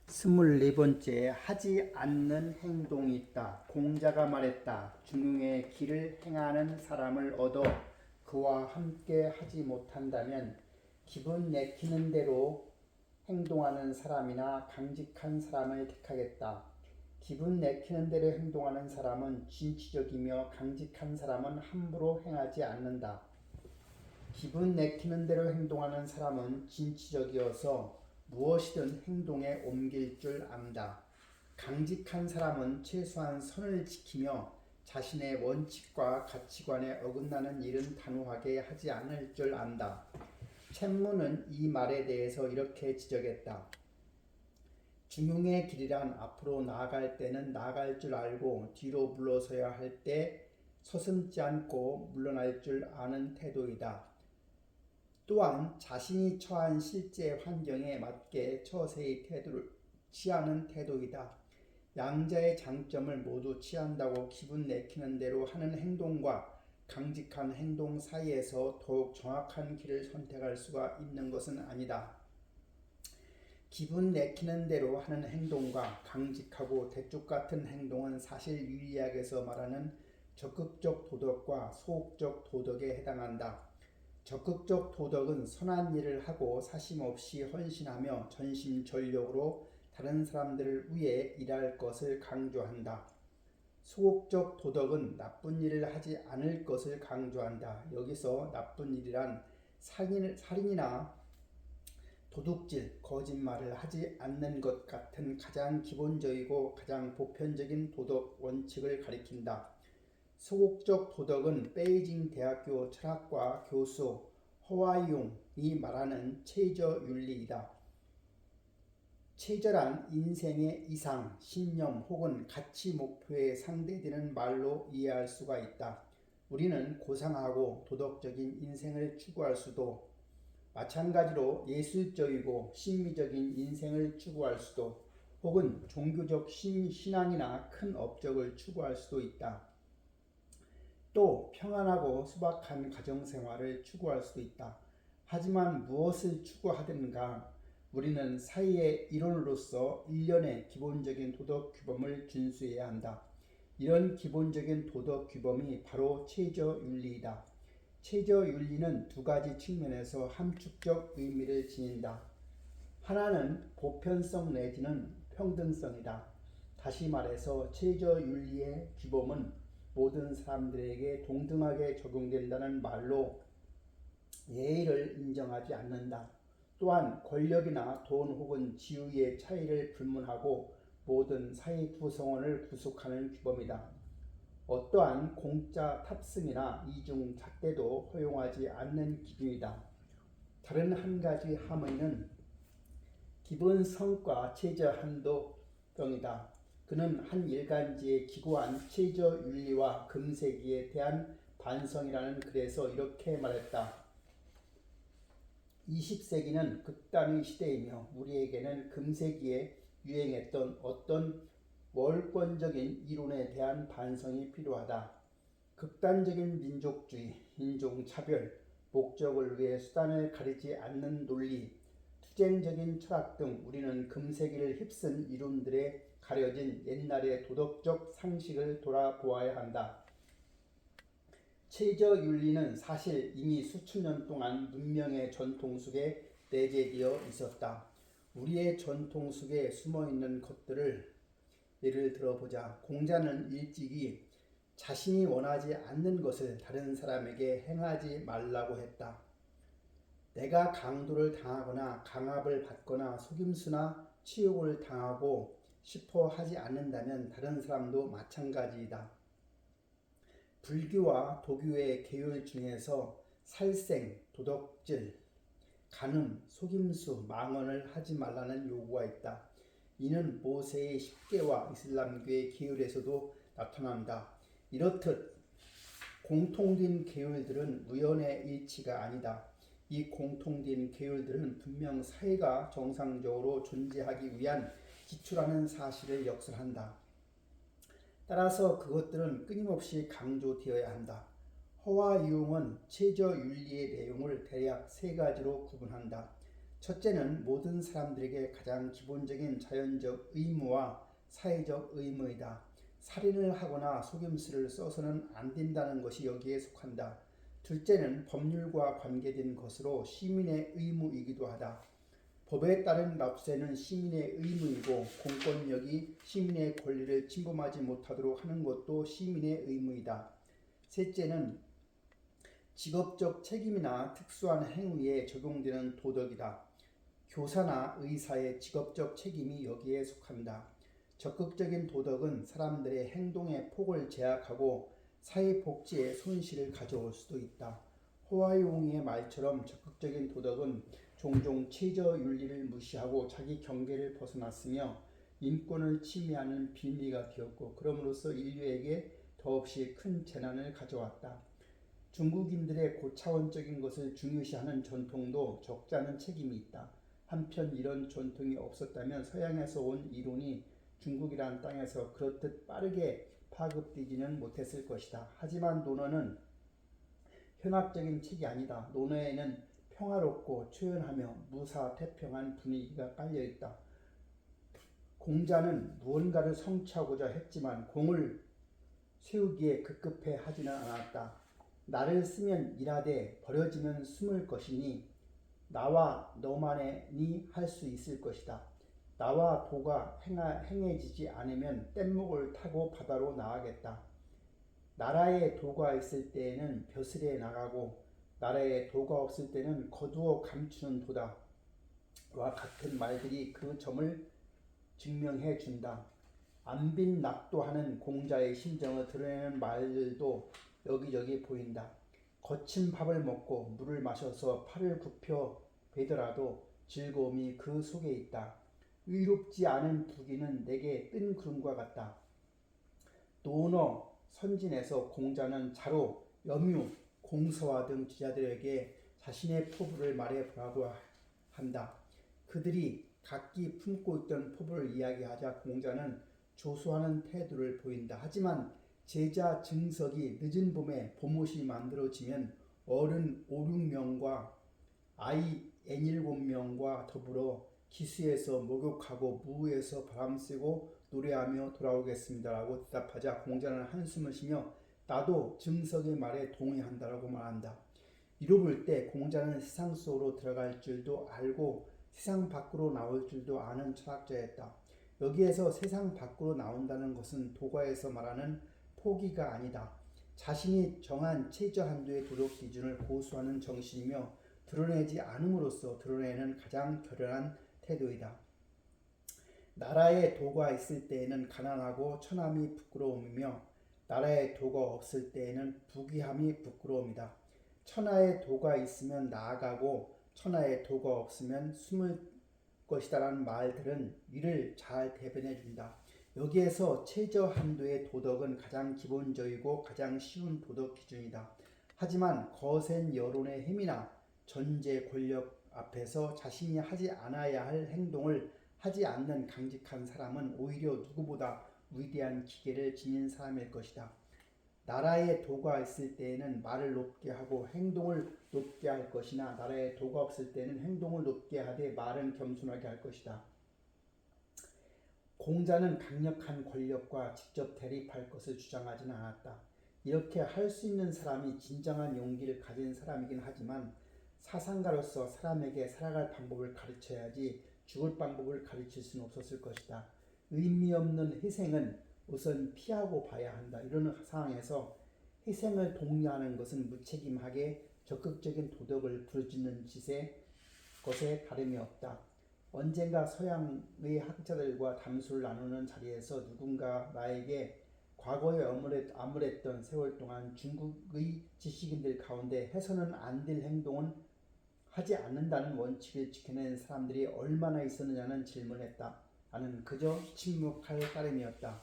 24번째 하지 않는 행동이 있다. 공자가 말했다. 중용의 길을 행하는 사람을 얻어 그와 함께 하지 못한다면 기분 내키는 대로 행동하는 사람이나 강직한 사람을 택하겠다. 기분 내키는 대로 행동하는 사람은 진취적이며 강직한 사람은 함부로 행하지 않는다. 기분 내키는 대로 행동하는 사람은 진취적이어서 무엇이든 행동에 옮길 줄 안다. 강직한 사람은 최소한 선을 지키며 자신의 원칙과 가치관에 어긋나는 일은 단호하게 하지 않을 줄 안다. 챗문은 이 말에 대해서 이렇게 지적했다. 중용의 길이란 앞으로 나아갈 때는 나아갈 줄 알고 뒤로 물러서야 할 때 서슴지 않고 물러날 줄 아는 태도이다. 또한 자신이 처한 실제 환경에 맞게 처세의 태도를 취하는 태도이다. 양자의 장점을 모두 취한다고 기분 내키는 대로 하는 행동과 강직한 행동 사이에서 더욱 정확한 길을 선택할 수가 있는 것은 아니다. 기분 내키는 대로 하는 행동과 강직하고 대쪽 같은 행동은 사실 윤리학에서 말하는 적극적 도덕과 소극적 도덕에 해당한다. 적극적 도덕은 선한 일을 하고 사심없이 헌신하며 전심전력으로 다른 사람들을 위해 일할 것을 강조한다. 소극적 도덕은 나쁜 일을 하지 않을 것을 강조한다. 여기서 나쁜 일이란 살인이나 도둑질, 거짓말을 하지 않는 것 같은 가장 기본적이고 가장 보편적인 도덕 원칙을 가리킨다. 소극적 도덕은 베이징 대학교 철학과 교수 허와이용이 말하는 최저윤리이다. 최저란 인생의 이상, 신념 혹은 가치 목표에 상대되는 말로 이해할 수가 있다. 우리는 고상하고 도덕적인 인생을 추구할 수도 마찬가지로 예술적이고 심미적인 인생을 추구할 수도 혹은 종교적 신앙이나 큰 업적을 추구할 수도 있다. 또 평안하고 소박한 가정생활을 추구할 수도 있다. 하지만 무엇을 추구하든가 우리는 사회의 일원으로서 일련의 기본적인 도덕 규범을 준수해야 한다. 이런 기본적인 도덕 규범이 바로 최저윤리이다. 최저윤리는 두 가지 측면에서 함축적 의미를 지닌다. 하나는 보편성 내지는 평등성이다. 다시 말해서 최저윤리의 규범은 모든 사람들에게 동등하게 적용된다는 말로 예의를 인정하지 않는다. 또한 권력이나 돈 혹은 지위의 차이를 불문하고 모든 사회 구성원을 구속하는 규범이다. 어떠한 공짜 탑승이나 이중 잣대도 허용하지 않는 기준이다. 다른 한 가지 하모니는 기본 성과 최저 한도 등이다. 그는 한 일간지에 기고한 최저윤리와 금세기에 대한 반성이라는 글에서 이렇게 말했다. 20세기는 극단의 시대이며 우리에게는 금세기에 유행했던 어떤 월권적인 이론에 대한 반성이 필요하다. 극단적인 민족주의, 인종차별, 목적을 위해 수단을 가리지 않는 논리, 투쟁적인 철학 등 우리는 금세기를 휩쓴 이론들에 가려진 옛날의 도덕적 상식을 돌아보아야 한다. 최저윤리는 사실 이미 수천 년 동안 문명의 전통 속에 내재되어 있었다. 우리의 전통 속에 숨어있는 것들을 예를 들어보자. 공자는 일찍이 자신이 원하지 않는 것을 다른 사람에게 행하지 말라고 했다. 내가 강도를 당하거나 강압을 받거나 속임수나 치욕을 당하고 싶어 하지 않는다면 다른 사람도 마찬가지이다. 불교와 도교의 계율 중에서 살생, 도덕질, 간음, 속임수, 망언을 하지 말라는 요구가 있다. 이는 모세의 10계와 이슬람교의 계율에서도 나타난다. 이렇듯 공통된 계율들은 우연의 일치가 아니다. 이 공통된 계율들은 분명 사회가 정상적으로 존재하기 위한 기초라는 사실을 역설한다. 따라서 그것들은 끊임없이 강조되어야 한다. 허와 유용은 최저윤리의 내용을 대략 세 가지로 구분한다. 첫째는 모든 사람들에게 가장 기본적인 자연적 의무와 사회적 의무이다. 살인을 하거나 속임수를 써서는 안 된다는 것이 여기에 속한다. 둘째는 법률과 관계된 것으로 시민의 의무이기도 하다. 법에 따른 납세는 시민의 의무이고 공권력이 시민의 권리를 침범하지 못하도록 하는 것도 시민의 의무이다. 셋째는 직업적 책임이나 특수한 행위에 적용되는 도덕이다. 교사나 의사의 직업적 책임이 여기에 속한다. 적극적인 도덕은 사람들의 행동의 폭을 제약하고 사회 복지에 손실을 가져올 수도 있다. 호화용의 말처럼 적극적인 도덕은 종종 최저 윤리를 무시하고 자기 경계를 벗어났으며 인권을 침해하는 빌미가 되었고 그럼으로써 인류에게 더없이 큰 재난을 가져왔다. 중국인들의 고차원적인 것을 중요시하는 전통도 적지 않은 책임이 있다. 한편 이런 전통이 없었다면 서양에서 온 이론이 중국이란 땅에서 그렇듯 빠르게 파급되지는 못했을 것이다. 하지만 논어는 현학적인 책이 아니다. 논어에는 평화롭고 초연하며 무사태평한 분위기가 깔려있다. 공자는 무언가를 성취하고자 했지만 공을 세우기에 급급해 하지는 않았다. 나를 쓰면 일하되 버려지면 숨을 것이니 나와 너만이 할 수 있을 것이다. 나와 도가 행해지지 않으면 뗏목을 타고 바다로 나가겠다. 나라에 도가 있을 때에는 벼슬에 나가고 나라에 도가 없을 때는 거두어 감추는 도다. 와 같은 말들이 그 점을 증명해 준다. 안빈낙도하는 공자의 심정을 드러내는 말들도 여기저기 보인다. 거친 밥을 먹고 물을 마셔서 팔을 굽혀 베더라도 즐거움이 그 속에 있다. 의롭지 않은 부귀는 내게 뜬 구름과 같다. 논어 선진에서 공자는 자로, 염유, 공서와 등 제자들에게 자신의 포부를 말해보라고 한다. 그들이 각기 품고 있던 포부를 이야기하자 공자는 조소하는 태도를 보인다. 하지만 제자 증석이 늦은 봄에 봄옷이 만들어지면 어른 5, 6명과 아이 N7명과 더불어 기수에서 목욕하고 무에서 바람 쐬고 노래하며 돌아오겠습니다라고 대답하자 공자는 한숨을 쉬며 나도 증석의 말에 동의한다라고 말한다. 이로 볼 때 공자는 세상 속으로 들어갈 줄도 알고 세상 밖으로 나올 줄도 아는 철학자였다. 여기에서 세상 밖으로 나온다는 것은 도가에서 말하는 포기가 아니다. 자신이 정한 최저 한도의 도덕 기준을 고수하는 정신이며 드러내지 않음으로써 드러내는 가장 결연한 태도이다. 나라에 도가 있을 때에는 가난하고 천함이 부끄러움이며 나라에 도가 없을 때에는 부귀함이 부끄러움이다. 천하에 도가 있으면 나아가고 천하에 도가 없으면 숨을 것이다라는 말들은 이를 잘 대변해 준다. 여기에서 최저 한도의 도덕은 가장 기본적이고 가장 쉬운 도덕 기준이다. 하지만 거센 여론의 힘이나 전제 권력 앞에서 자신이 하지 않아야 할 행동을 하지 않는 강직한 사람은 오히려 누구보다 위대한 기계를 지닌 사람일 것이다. 나라에 도가 있을 때에는 말을 높게 하고 행동을 높게 할 것이나 나라에 도가 없을 때는 행동을 높게 하되 말은 겸손하게 할 것이다. 공자는 강력한 권력과 직접 대립할 것을 주장하지는 않았다. 이렇게 할 수 있는 사람이 진정한 용기를 가진 사람이긴 하지만 사상가로서 사람에게 살아갈 방법을 가르쳐야지 죽을 방법을 가르칠 수는 없었을 것이다. 의미 없는 희생은 우선 피하고 봐야 한다. 이런 상황에서 희생을 독려하는 것은 무책임하게 적극적인 도덕을 부르짖는 것에 다름이 없다. 언젠가 서양의 학자들과 담소를 나누는 자리에서 누군가 나에게 과거에 암울했던 세월 동안 중국의 지식인들 가운데 해서는 안 될 행동은 하지 않는다는 원칙을 지켜낸 사람들이 얼마나 있었느냐는 질문했다. 나는 그저 침묵할 따름이었다.